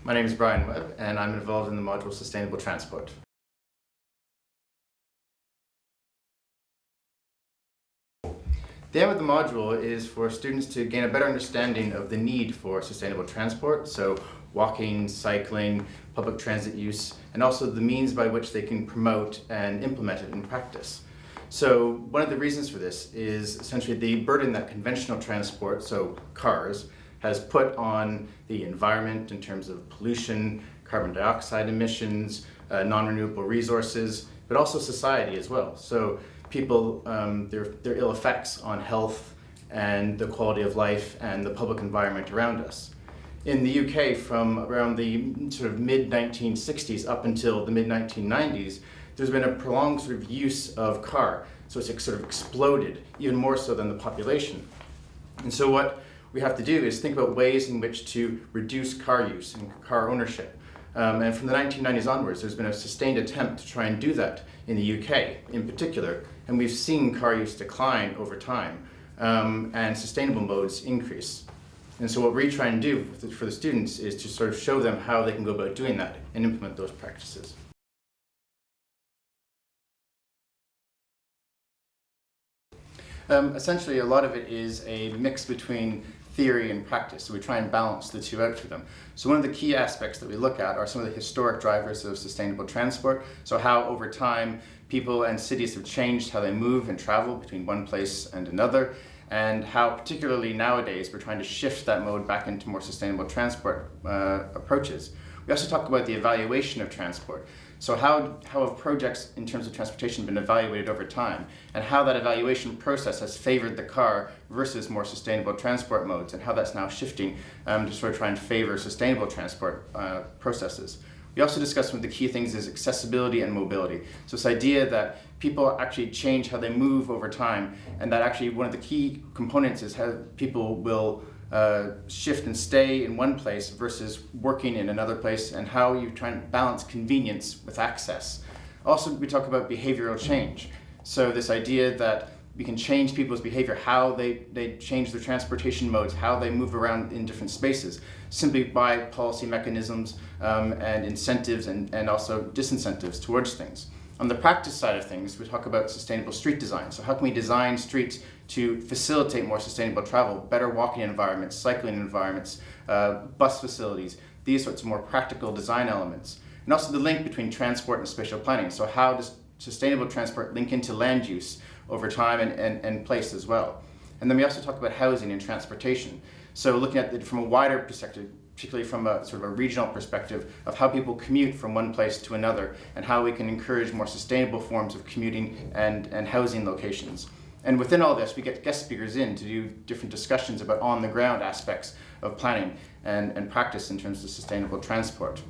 My name is Brian Webb, and I'm involved in the module Sustainable Transport. The aim of the module is for students to gain a better understanding of the need for sustainable transport, so walking, cycling, public transit use, and also the means by which they can promote and implement it in practice. So one of the reasons for this is essentially the burden that conventional transport, so cars, has put on the environment in terms of pollution, carbon dioxide emissions, non-renewable resources, but also society as well. So people, their ill effects on health and the quality of life and the public environment around us. In the UK, from around the sort of mid-1960s up until the mid-1990s, there's been a prolonged sort of use of car. So it's sort of exploded, even more so than the population. And so what we have to do is think about ways in which to reduce car use and car ownership. And from the 1990s onwards, there's been a sustained attempt to try and do that in the UK in particular. And we've seen car use decline over time and sustainable modes increase. And so what we try and do for the students is to sort of show them how they can go about doing that and implement those practices. Essentially, a lot of it is a mix between theory and practice, so we try and balance the two out for them. So one of the key aspects that we look at are some of the historic drivers of sustainable transport, so how over time people and cities have changed how they move and travel between one place and another, and how particularly nowadays we're trying to shift that mode back into more sustainable transport approaches. We also talk about the evaluation of transport. So how have projects in terms of transportation been evaluated over time, and how that evaluation process has favored the car versus more sustainable transport modes, and how that's now shifting to sort of try and favor sustainable transport processes. We also discuss some of the key things is accessibility and mobility. So this idea that people actually change how they move over time, and that actually one of the key components is how people will shift and stay in one place versus working in another place, and how you try and balance convenience with access. Also, we talk about behavioral change. So this idea that we can change people's behavior, how they change their transportation modes, how they move around in different spaces, simply by policy mechanisms and incentives and also disincentives towards things. On the practice side of things, we talk about sustainable street design. So how can we design streets to facilitate more sustainable travel, better walking environments, cycling environments, bus facilities, these sorts of more practical design elements. And also the link between transport and spatial planning. So how does sustainable transport link into land use over time and place as well? And then we also talk about housing and transportation. So looking at it from a wider perspective, particularly from a sort of a regional perspective of how people commute from one place to another, and how we can encourage more sustainable forms of commuting and housing locations. And within all this, we get guest speakers in to do different discussions about on-the-ground aspects of planning and practice in terms of sustainable transport.